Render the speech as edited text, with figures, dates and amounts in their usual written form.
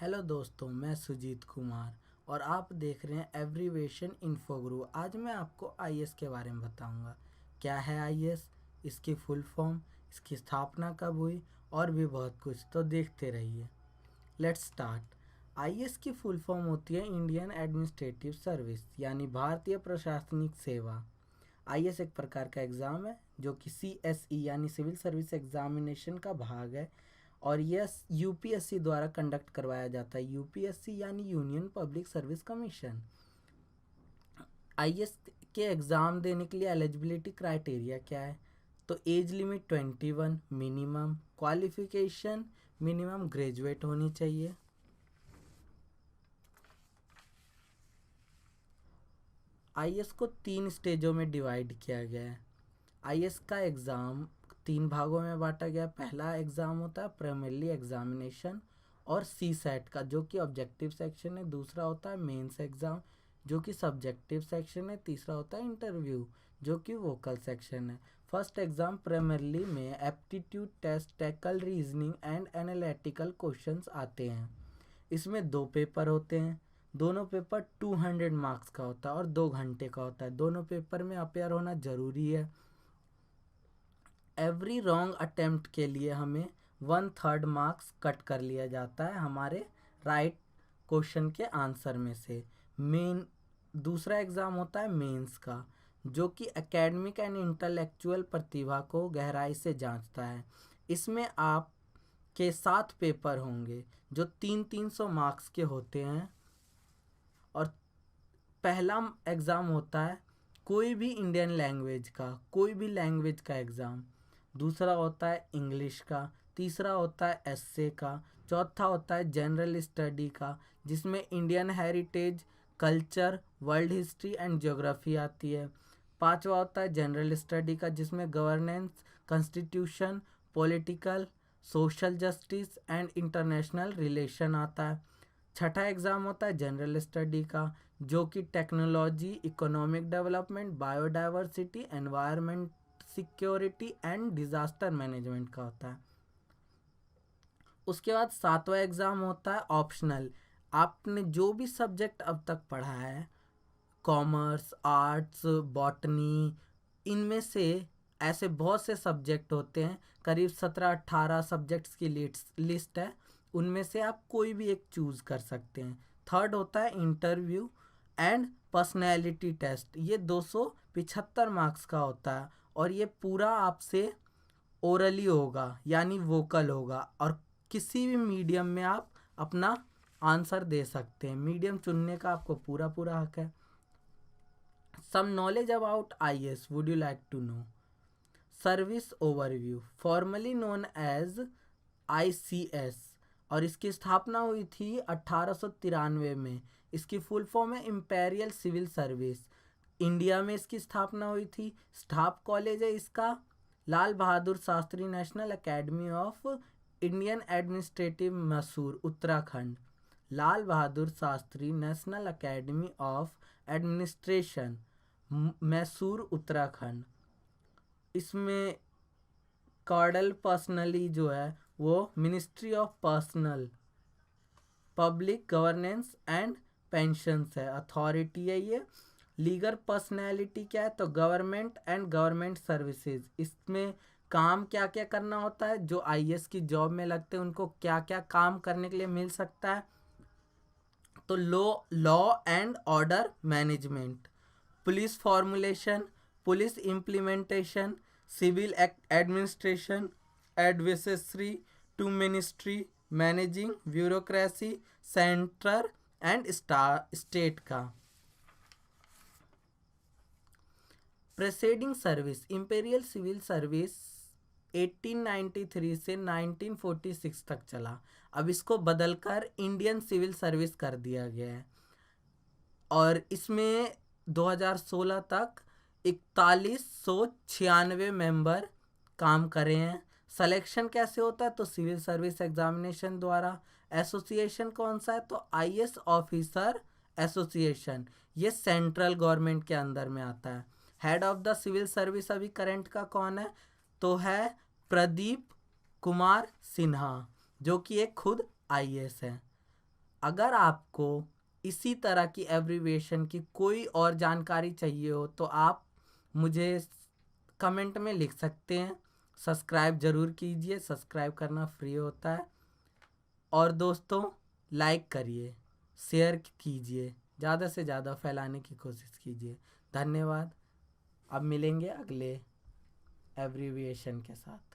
Hello दोस्तों, मैं सुजीत कुमार और आप देख रहे हैं एवरीवेशन इन्फोग्रू। आज मैं आपको आईएएस के बारे में बताऊंगा। क्या है आईएएस, इसकी फुल फॉर्म, इसकी स्थापना कब हुई और भी बहुत कुछ। तो देखते रहिए। Let's start. आईएएस की फुल फॉर्म होती है इंडियन एडमिनिस्ट्रेटिव सर्विस, यानी भारतीय प्रशासनिक सेवा। आईएएस एक प्रकार का एग्ज़ाम है जो कि सीएसई यानी सिविल सर्विस एग्जामिनेशन का भाग है और यह यूपीएससी द्वारा कंडक्ट करवाया जाता है। यूपीएससी यानी union public service commission. IAS के एग्ज़ाम देने के लिए एलिजिबिलिटी क्राइटेरिया क्या है? तो age limit 21 minimum, qualification minimum graduate होनी चाहिए। आईएएस को 3 स्टेजों में डिवाइड किया गया है। आईएएस का एग्ज़ाम 3 भागों में बांटा गया। पहला एग्ज़ाम होता है प्राइमरी एग्जामिनेशन और सी सेट का, जो कि ऑब्जेक्टिव सेक्शन है। दूसरा होता है मेंस एग्ज़ाम, जो कि सब्जेक्टिव सेक्शन है। तीसरा होता है इंटरव्यू, जो कि वोकल सेक्शन है। फर्स्ट एग्ज़ाम प्राइमरी में aptitude test, technical reasoning and analytical questions आते हैं। इसमें 2 पेपर होते हैं। दोनों पेपर 200 मार्क्स का होता है और 2 घंटे का होता है। दोनों पेपर में अपेयर होना ज़रूरी है। एवरी रॉन्ग अटेम्प्ट के लिए हमें 1/3 मार्क्स कट कर लिया जाता है हमारे राइट क्वेश्चन के आंसर में से। मेन दूसरा एग्ज़ाम होता है मेंस का, जो कि एकेडमिक एंड इंटेलेक्चुअल प्रतिभा को गहराई से जांचता है। इसमें आप के 7 पेपर होंगे जो 300 मार्क्स के होते हैं। और पहला एग्ज़ाम होता है कोई भी इंडियन लैंग्वेज का, कोई भी लैंग्वेज का एग्ज़ाम। दूसरा होता है इंग्लिश का। तीसरा होता है एस्से का। चौथा होता है जनरल स्टडी का, जिसमें Indian heritage, culture, world history and geography आती है। पांचवा होता है जनरल स्टडी का, जिसमें governance, constitution, political, social justice and international relation आता है। छठा एग्ज़ाम होता है जनरल स्टडी का, जो कि technology, economic development, biodiversity, environment, security and disaster management का होता है। उसके बाद 7वां एग्ज़ाम होता है ऑप्शनल। आपने जो भी सब्जेक्ट अब तक पढ़ा है, कॉमर्स, आर्ट्स, बॉटनी, इनमें से ऐसे बहुत से सब्जेक्ट होते हैं। करीब 17-18 सब्जेक्ट्स की लिस्ट है। उनमें से आप कोई भी एक चूज़ कर सकते हैं। थर्ड होता है इंटरव्यू एंड पर्सनैलिटी टेस्ट। ये 275 मार्क्स का होता है और ये पूरा आपसे ओरली होगा, यानी वोकल होगा। और किसी भी मीडियम में आप अपना आंसर दे सकते हैं। मीडियम चुनने का आपको पूरा पूरा हक है। Some knowledge about IAS would you like to know? Service overview, formally known as ICS, और इसकी स्थापना हुई थी 1893 में। इसकी फुल फॉर्म है इंपेरियल सिविल सर्विस। इंडिया में इसकी स्थापना हुई थी। स्टाफ कॉलेज है इसका Lal Bahadur Shastri national academy of Indian administrative, Mysore, Uttarakhand. Lal Bahadur Shastri national academy of administration, Mysore, Uttarakhand. इसमें कॉर्डल पर्सनली जो है वो ministry of personal, public governance and pensions है, अथॉरिटी है ये। लीगल पर्सनैलिटी क्या है? तो गवर्नमेंट एंड गवर्नमेंट सर्विसेज। इसमें काम क्या क्या करना होता है, जो आईएएस की जॉब में लगते हैं उनको क्या क्या काम करने के लिए मिल सकता है? तो law and order management, police formulation, police implementation, civil administration, advisory to ministry, managing, bureaucracy, centre and state का। Presiding service, imperial civil service 1893 से 1946 तक चला। अब इसको बदलकर इंडियन सिविल सर्विस कर दिया गया है और इसमें 2016 तक 4196 मेंबर काम करे हैं। सिलेक्शन कैसे होता है? तो सिविल सर्विस एग्जामिनेशन द्वारा। एसोसिएशन कौन सा है? तो आईएएस ऑफिसर एसोसिएशन। ये सेंट्रल गवर्नमेंट के अंदर में आता है। Head of the civil service अभी करंट का कौन है? तो है प्रदीप कुमार सिन्हा, जो कि एक खुद आईएएस है। अगर आपको इसी तरह की एब्रीविएशन की कोई और जानकारी चाहिए हो तो आप मुझे कमेंट में लिख सकते हैं। सब्सक्राइब ज़रूर कीजिए, सब्सक्राइब करना फ्री होता है। और दोस्तों, लाइक करिए, शेयर कीजिए, ज़्यादा से ज़्यादा फैलाने की कोशिश कीजिए। धन्यवाद। अब मिलेंगे अगले एब्रीविएशन के साथ।